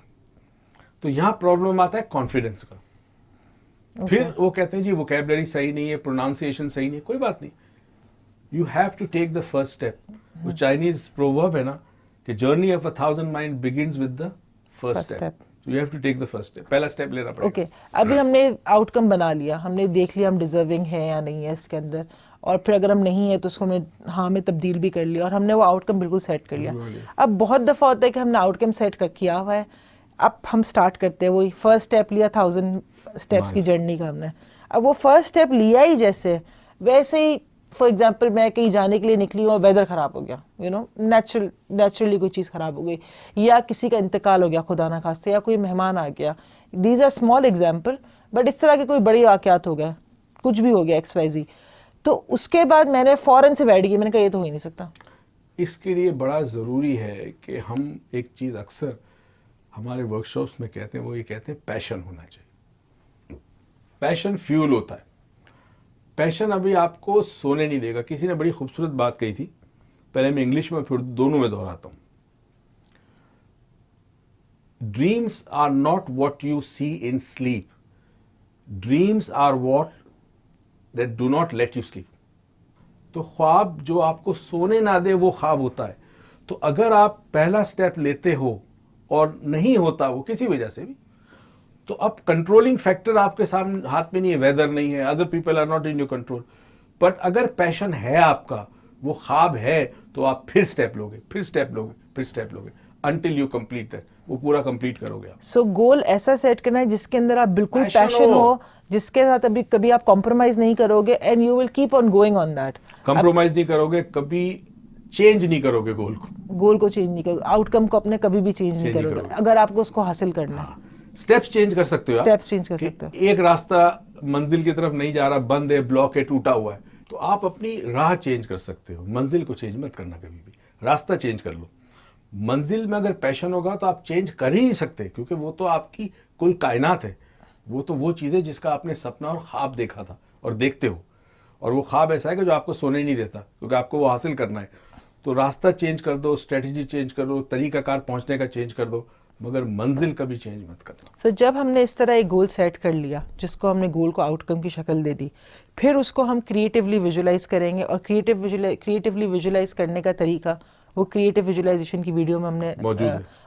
तो यहाँ प्रॉब्लम आता है कॉन्फिडेंस का। फिर वो कहते हैं जी वोकैबुलरी सही नहीं है, प्रोनाउंसिएशन सही नहीं है, कोई बात नहीं, you have to take the first step. वो चाइनीज प्रोवर्ब है ना कि journey of 1,000 mile begins with the first step, you have to take the first step, पहला स्टेप लेना पड़ेगा। ओके अभी हमने आउटकम बना लिया, हमने देख लिया हम डिजर्विंग है या नहीं है इसके अंदर, और फिर अगर हम नहीं है तो उसको हमने हाँ में तब्दील भी कर लिया और हमने वो आउटकम बिल्कुल सेट कर लिया। अब बहुत दफ़ा होता है कि हमने आउटकम सेट कर किया हुआ है, अब हम स्टार्ट करते हैं, वही फर्स्ट स्टेप लिया 1000 स्टेप्स की जर्नी का हमने, अब वो फर्स्ट स्टेप लिया ही जैसे वैसे ही फॉर एग्जांपल मैं कहीं जाने के लिए निकली हूँ और वेदर ख़राब हो गया, यू नो नेचुरली कोई चीज़ ख़राब हो गई, या किसी का इंतकाल हो गया खुदा ना खास्ते, या कोई मेहमान आ गया, these are small example, but इस तरह के कोई बड़ी वाक़यात हो गए, कुछ भी हो गया XYZ, तो उसके बाद मैंने फ़ौरन से बैठ गई, मैंने कहा ये तो हो ही नहीं सकता। इसके लिए बड़ा ज़रूरी है कि हम एक चीज़ अक्सर हमारे वर्कशॉप्स में कहते हैं, वो ये कहते हैं पैशन होना चाहिए। पैशन फ्यूल होता है। पैशन अभी आपको सोने नहीं देगा। किसी ने बड़ी खूबसूरत बात कही थी, पहले मैं इंग्लिश में फिर दोनों में दोहराता हूं। Dreams are not what you see in sleep, dreams are what that do not let you sleep. तो ख्वाब जो आपको सोने ना दे वो ख्वाब होता है। तो अगर आप पहला स्टेप लेते हो और नहीं होता वो किसी वजह से भी, तो अब कंट्रोलिंग फैक्टर आपके सामने हाथ में नहीं है, वेदर नहीं है, other people are not in your control, but अगर पैशन है आपका, वो ख्वाब है, तो आप फिर स्टेप लोगे, फिर स्टेप लोगे, फिर स्टेप लोगे, until you complete that, वो पूरा कंप्लीट करोगे आप। सो गोल ऐसा सेट करना है जिसके अंदर आप बिल्कुल पैशन हो, जिसके साथ अभी कभी आप कॉम्प्रोमाइज नहीं करोगे, and you will keep on going on that. Compromise नहीं करोगे, कभी चेंज नहीं करोगे गोल को चेंज नहीं करोगे, आउटकम को अपने कभी भी चेंज नहीं करोगे, अगर आपको उसको हासिल करना है। स्टेप्स चेंज कर सकते हो, स्टेप्स चेंज कर सकते हो। एक रास्ता मंजिल की तरफ नहीं जा रहा, बंद है, ब्लॉक है, टूटा हुआ है, तो आप अपनी राह चेंज कर सकते हो। मंजिल को चेंज मत करना कभी भी, रास्ता चेंज कर लो। मंजिल में अगर पैशन होगा तो आप चेंज कर ही नहीं सकते, क्योंकि वो तो आपकी कुल कायनात है, वो चीज़ है जिसका आपने सपना और ख्वाब देखा था और देखते हो, और वो ख्वाब ऐसा है कि जो आपको सोने ही नहीं देता, क्योंकि आपको वो हासिल करना है। तो रास्ता चेंज कर दो, स्ट्रेटजी चेंज कर दो, तरीकाकार पहुंचने का चेंज कर दो, मगर मंजिल कभी चेंज मत करना। तो जब हमने इस तरह एक गोल सेट कर लिया, जिसको हमने गोल को आउटकम की शक्ल दे दी, फिर उसको हम क्रिएटिवली विजुलाइज करेंगे, और क्रिएटिवली विजुलाइज करने का तरीका वो क्रिएटिव विजुलाइजेशन की वीडियो में हमने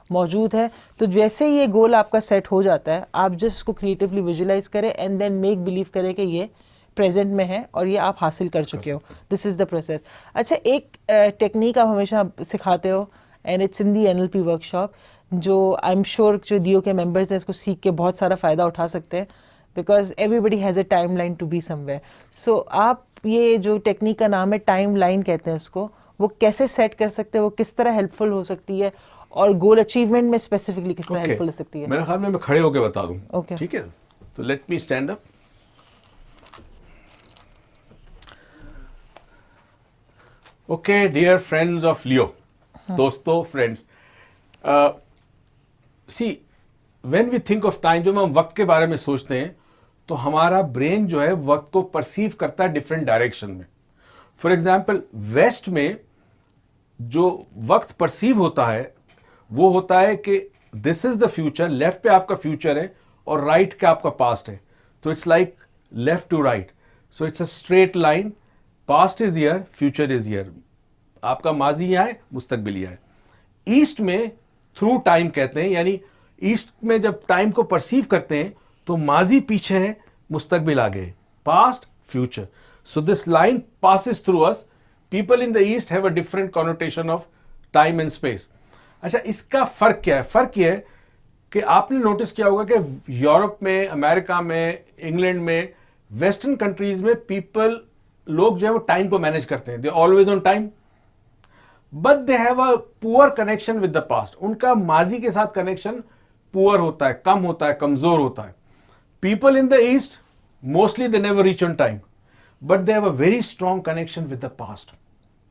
मौजूद है। तो जैसे ही ये गोल आपका सेट हो जाता है, आप जस्ट उसको क्रिएटिवली विजुलाइज करें एंड देन मेक बिलीव करें कि ये प्रेजेंट में है और ये आप हासिल कर चुके हो। This is the process. अच्छा, एक टेक्निक आप हमेशा सिखाते हो, and it's in the NLP workshop, जो आई एम श्योर जो DO के मेंबर्स हैं इसको सीख के बहुत सारा फ़ायदा उठा सकते हैं, because everybody has a timeline to be somewhere. So आप ये जो टेक्निक का नाम है टाइम लाइन कहते हैं उसको, वो कैसे सेट कर सकते हैं, वो किस तरह हेल्पफुल हो सकती है, और गोल अचीवमेंट में स्पेसिफिकली किस तरह हेल्पफुल हो सकती है? मेरे ख्याल में मैं खड़े होकर बता दूं। Okay. ठीक है, तो let me stand up. Okay dear friends of Leo, दोस्तों, friends, see when we think of time, जब हम वक्त के बारे में सोचते हैं तो हमारा ब्रेन जो है वक्त को परसीव करता है डिफरेंट डायरेक्शन में। फॉर एग्जाम्पल, वेस्ट में जो वक्त परसीव होता है वो होता है कि this is the future, left पे आपका फ्यूचर है और राइट का आपका पास्ट है, तो it's like left to right, so it's a straight line, past is here, future is here, आपका माजी यहाँ है, मुस्तकबिल यहाँ है। ईस्ट में थ्रू टाइम कहते हैं, यानी ईस्ट में जब टाइम को परसीव करते हैं तो माजी पीछे है, मुस्तकबिल आगे है, past future. So this line passes through us. People in the East have a different connotation of time and space. अच्छा, इसका फर्क क्या है? फर्क ये है कि आपने नोटिस किया होगा कि यूरोप में, अमेरिका में, इंग्लैंड में, वेस्टर्न कंट्रीज में लोग जो है वो टाइम को मैनेज करते हैं, they always on time, but they have a poor connection with the past. उनका माजी के साथ कनेक्शन पुअर होता है, कम होता है, कमजोर होता है। People in the east mostly they never reach on time, but they have a very strong connection with the past.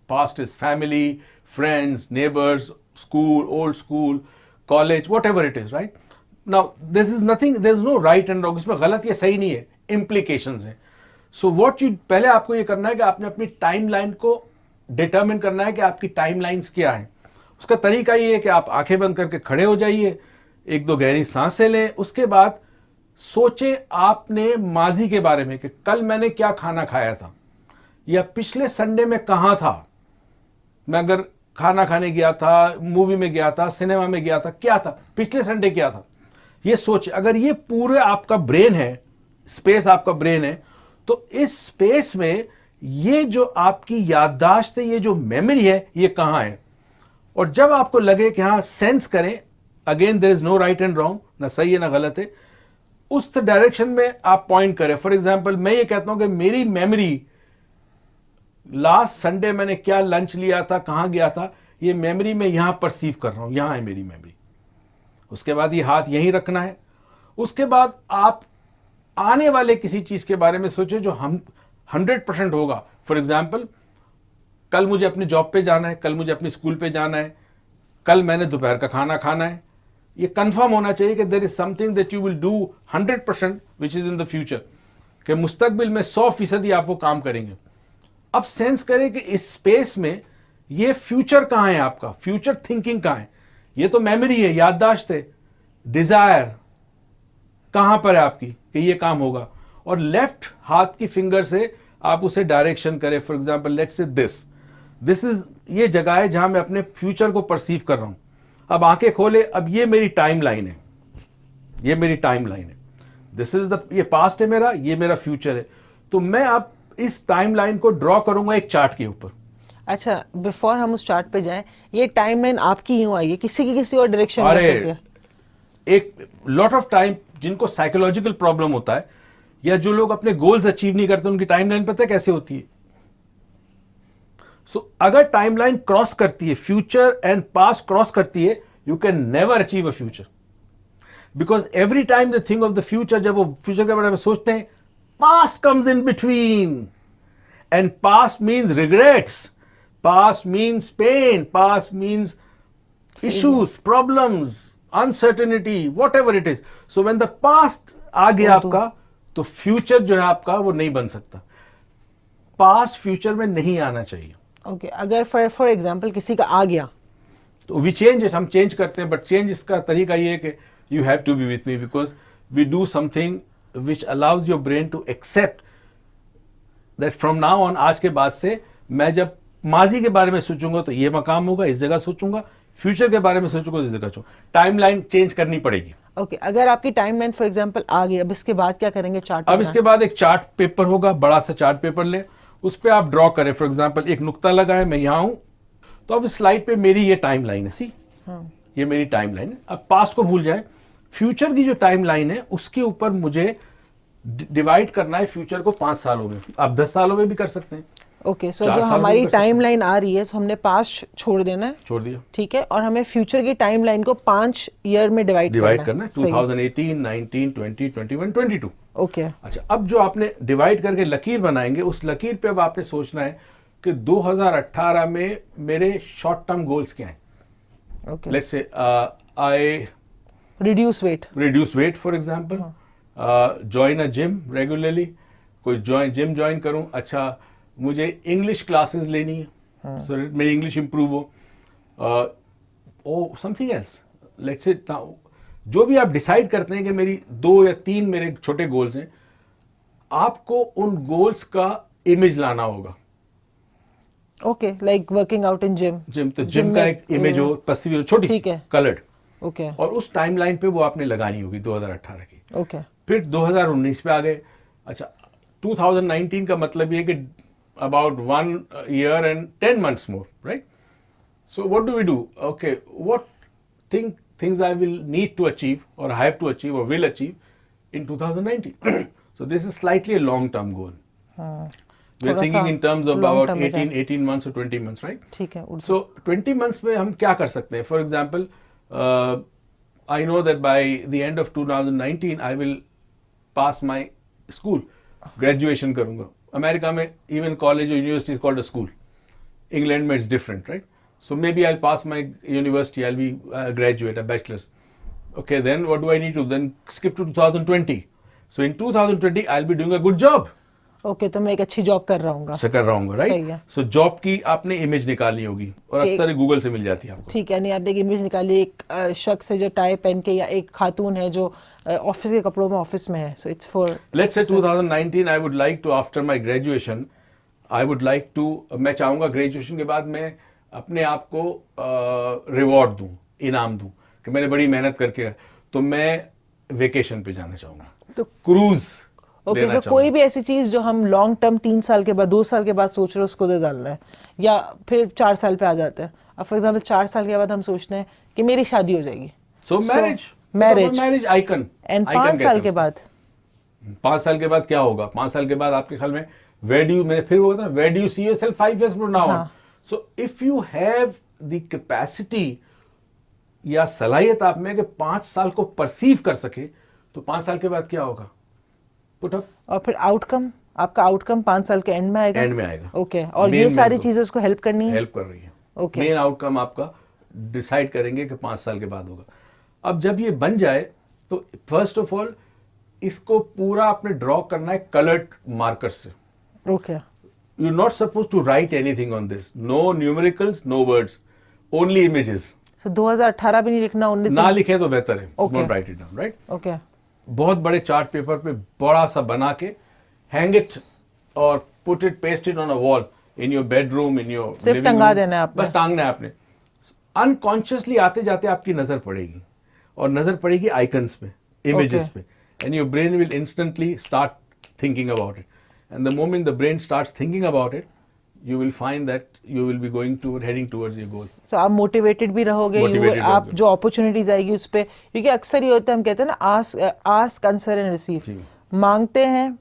Past is family, friends, neighbors, school, old school, college, whatever it is, right? Now, this is nothing, there's no right and wrong. इसमें गलत या सही नहीं है, implications हैं। So what you, पहले आपको ये करना है कि आपने अपनी टाइमलाइन को डिटरमिन करना है कि आपकी टाइमलाइंस क्या है। उसका तरीका ये है कि आप आंखें बंद करके खड़े हो जाइए, एक दो गहरी सांसें लें, उसके बाद सोचें आपने माजी के बारे में कि कल मैंने क्या खाना खाया था, या पिछले संडे में कहाँ था, मैं अगर खाना खाने गया था, मूवी में गया था, सिनेमा में गया था, क्या था पिछले संडे, क्या था, ये सोच। अगर ये पूरे आपका ब्रेन है, स्पेस आपका ब्रेन है, तो इस स्पेस में ये जो आपकी याददाश्त है, ये जो मेमोरी है, ये कहाँ है। और जब आपको लगे कि हाँ, सेंस करें, again there is no right and wrong, ना सही है ना गलत है, उस डायरेक्शन में आप पॉइंट करें। फॉर एग्जाम्पल मैं ये कहता हूं कि मेरी मेमोरी, लास्ट संडे मैंने क्या लंच लिया था, कहां गया था, ये मेमोरी में यहां परसीव कर रहा हूं, यहां है मेरी मेमोरी। उसके बाद ये हाथ यहीं रखना है। उसके बाद आप आने वाले किसी चीज के बारे में सोचो जो हम 100% होगा। फॉर एग्जाम्पल, कल मुझे अपनी जॉब पे जाना है, कल मुझे अपनी स्कूल पे जाना है, कल मैंने दोपहर का खाना खाना है। ये कंफर्म होना चाहिए कि there is something that you will do 100% which is in the future, कि मुस्तकबिल में 100% आप वो काम करेंगे। अब सेंस करें कि इस स्पेस में ये फ्यूचर कहां है, आपका फ्यूचर थिंकिंग कहां है। ये तो मेमोरी है, याददाश्त है, डिजायर कहां पर है आपकी कि ये काम होगा। और लेफ्ट हाथ की फिंगर से आप उसे डायरेक्शन करें। For example let's say this is, ये जगह है जहां मैं अपने फ्यूचर को परसीव कर रहा हूं। अब आंखें खोले, अब ये मेरी टाइम लाइन है, ये मेरी टाइम लाइन है, दिस इज द, ये पास्ट है मेरा, ये मेरा फ्यूचर है। तो मैं अब इस टाइम लाइन को ड्रॉ करूंगा एक चार्ट के ऊपर। अच्छा, बिफोर हम उस चार्ट पे जाएं, ये टाइमलाइन आपकी यूं आई है, किसी की किसी और डायरेक्शन में सकती है? एक लॉट ऑफ टाइम जिनको साइकोलॉजिकल प्रॉब्लम होता है, या जो लोग अपने गोल्स अचीव नहीं करते, उनकी टाइमलाइन पता है कैसे होती है? सो अगर टाइमलाइन क्रॉस करती है, फ्यूचर एंड पास्ट क्रॉस करती है, you can never achieve a future, because every time the think of the future, जब वो फ्यूचर के बारे में सोचते हैं, past comes in between, and past means regrets, past means pain, past means issues, problems, uncertainty, whatever it is. So when the past आ गया आपका, तो फ्यूचर जो है आपका वो नहीं बन सकता। पास्ट फ्यूचर में नहीं आना चाहिए। ओके, अगर फॉर एग्जांपल किसी का आ गया, तो वी चेंज इट, हम चेंज करते हैं, बट चेंज इसका तरीका ये है कि you have to be with me, because we do something which allows your brain to accept that from now on, आज के बाद से मैं जब माजी के बारे में सोचूंगा तो ये मकाम होगा, इस जगह सोचूंगा, फ्यूचर के बारे में सोचूंगा तो इस जगह सोचूंगा। टाइमलाइन चेंज करनी पड़ेगी। ओके, अगर आपकी टाइमलाइन फॉर एग्जांपल आ गई, अब इसके बाद क्या करेंगे? चार्ट, अब इसके बाद एक चार्ट पेपर होगा, बड़ा सा चार्ट पेपर ले, उस पर आप ड्रॉ करें। फॉर एग्जांपल एक नुक्ता लगाए, मैं यहां हूं, तो अब इस स्लाइड पे मेरी ये टाइम लाइन है, सी ये मेरी टाइम लाइन है। अब पास्ट को भूल जाए, फ्यूचर की जो टाइम लाइन है उसके ऊपर मुझे डिवाइड करना है फ्यूचर को 5 सालों में। आप 10 सालों में भी कर सकते हैं। ओके, सो जो हमारी टाइमलाइन आ रही है, तो हमने पास्ट छोड़ देना है, छोड़ दिया, ठीक है, और हमें फ्यूचर की टाइमलाइन को 5 ईयर में डिवाइड करना है। 2018, 19, 20, 21, 22। ओके, अच्छा, अब जो आपने डिवाइड करके लकीर बनाएंगे, उस लकीर पे अब आपने सोचना है कि 2018 में मेरे शॉर्ट टर्म गोल्स क्या हैं। Okay, let's say I reduce weight for example, join a gym regularly, कोई जिम ज्वाइन करूं। अच्छा, मुझे इंग्लिश क्लासेस लेनी है, सो मेरी इंग्लिश इंप्रूव हो, ओ समथिंग एल्स, लेट्स से जो भी आप डिसाइड करते हैं कि मेरी 2 या 3 मेरे छोटे गोल्स हैं, आपको उन गोल्स का इमेज लाना होगा। Okay, like working out in gym, तो जिम का एक इमेज हो, तस्वीर छोटी सी, कलर्ड, ओके, और उस टाइमलाइन पे वो आपने लगानी होगी 2018 की। ओके, फिर 2019 पे आ गए। अच्छा, 2019 का मतलब ये कि about 1 year and 10 months more, right? So what do we do? Okay, what things I will need to achieve, or I have to achieve, or will achieve in 2019? So this is slightly a long-term goal. We are thinking in terms of about 18 months or 20 months, right? ठीक है। So 20 months में हम क्या कर सकते हैं? For example, I know that by the end of 2019 I will pass my school, graduation करूँगा। America में इवन कॉलेज और university is called a school, England में it's different, right? So maybe I pass my university, I be graduate, a bachelors. Okay, then what do I need to then skip to 2020. So in 2020 I'll be doing a good job. Okay, तो मैं एक अच्छी job कर रहा हूँ। से कर रहा हूँ, सही राइट। है। सो जॉब की आपने इमेज निकालनी होगी और अक्सर गूगल से मिल जाती है आपको। ठीक है, नहीं आपने एक इमेज निकाली, एक शख्स है जो टाई पहन के, या एक खातून है जो ऑफिस के कपड़ों में ऑफिस में है। So it's for let's say 2019 I would like to, after my graduation I would like to, मैं चाहूंगा ग्रेजुएशन के बाद मैं अपने आप को रिवॉर्ड दूं, इनाम दूं कि मैंने बड़ी मेहनत करके, तो मैं वेकेशन पे जाना चाहूंगा, तो क्रूज ओके, लेना सो कोई भी ऐसी चीज जो हम लॉन्ग टर्म 3 साल के बाद 2 साल के बाद सोच रहे हैं उसको दे डालना है, या फिर 4 साल पे आ जाते हैं। अब फॉर एग्जाम्पल 4 साल के बाद हम सोचते हैं कि मेरी शादी हो जाएगी, सो मैरिज आइकन। एंड 5 साल के बाद 5 साल के बाद क्या होगा? 5 साल के बाद आपके ख्याल में where do you, मैंने फिर बोला था, where do you see yourself 5 years from now on? So if you have the capacity या सलाहियत आप में कि 5 साल को परसीव कर सके, तो 5 साल के बाद क्या होगा? Put up. और फिर आउटकम, आपका आउटकम 5 साल के एंड में आएगा। एंड में आएगा। ओके, और ये सारी चीजें उसको हेल्प करनी है, हेल्प कर रही है। ओके, मेन आउटकम आपका डिसाइड करेंगे कि 5 साल के बाद होगा। अब जब ये बन जाए तो फर्स्ट ऑफ ऑल इसको पूरा आपने ड्रॉ करना है कलर्ड मार्कर से। Okay, You're not supposed to write anything on this. No numericals, no words, only images. सो 2018 भी नहीं लिखना, 19 ना लिखे तो बेहतर है। Okay. Don't write it down, right? Okay, बहुत बड़े चार्ट पेपर पे बड़ा सा बना के hang it और put it, paste it on a wall in your bedroom, in your सिर्फ living टंगा room. देना है आपने। बस टांगना है आपने। Unconsciously आते जाते आपकी नजर पड़ेगी और नजर पड़ेगी आइकन्स पे, images पे, and your brain will instantly start thinking about it. And the moment the brain starts thinking about it, you will find that you will be heading towards your goal. सो आप motivated भी रहोगे, Motivated आप रहोगे। जो opportunities आएगी उस पे, क्योंकि अक्सर ये होता है, हम कहते हैं ना आस्क आंसर एंड रिसीव, मांगते हैं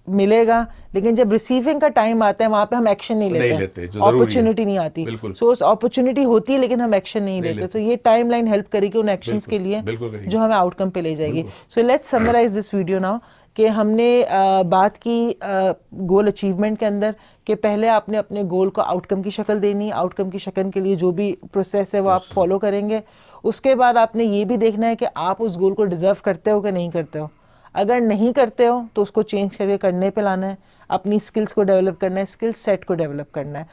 मिलेगा, लेकिन जब रिसीविंग का टाइम आता है वहां पे हम एक्शन नहीं लेते, अपॉर्चुनिटी नहीं आती। सो उस अपॉर्चुनिटी होती है लेकिन हम एक्शन नहीं लेते, तो ये टाइमलाइन हेल्प करेगी उन एक्शंस के लिए जो हमें आउटकम पे ले जाएगी। So let's summarise this video now, कि हमने बात की गोल अचीवमेंट के अंदर कि पहले आपने अपने गोल को आउटकम की शक्ल देनी, आउटकम की शक्ल के लिए जो भी प्रोसेस है वो आप फॉलो करेंगे। उसके बाद आपने ये भी देखना है कि आप उस गोल को डिजर्व करते हो कि नहीं करते हो। अगर नहीं करते हो तो उसको चेंज करके करने पे लाना है, अपनी स्किल्स को डेवलप करना है, स्किल सेट को डेवलप करना है।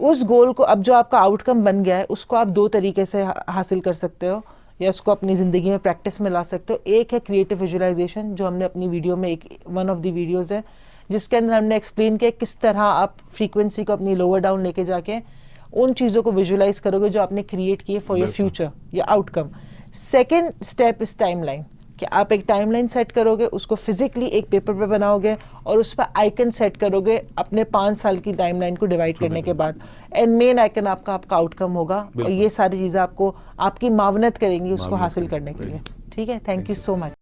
उस गोल को, अब जो आपका आउटकम बन गया है, उसको आप 2 तरीके से हासिल कर सकते हो या उसको अपनी ज़िंदगी में प्रैक्टिस में ला सकते हो। एक है क्रिएटिव विजुअलाइजेशन, जो हमने अपनी वीडियो में वन ऑफ द वीडियोज़ है जिसके अंदर हमने एक्सप्लेन किया किस तरह आप फ्रीक्वेंसी को अपनी लोअर डाउन लेके जाके उन चीज़ों को विजुअलाइज करोगे जो आपने क्रिएट किए फॉर योर फ्यूचर या outcome. Second step is timeline, कि आप एक टाइमलाइन सेट करोगे, उसको फिजिकली एक पेपर पे बनाओगे और उस पर आइकन सेट करोगे अपने 5 साल की टाइमलाइन को डिवाइड करने के बाद, एंड मेन आइकन आपका आउटकम होगा। और ये सारी चीज़ें आपको आपकी मावनत करेंगी उसको हासिल करने के लिए। ठीक है, थैंक यू सो मच।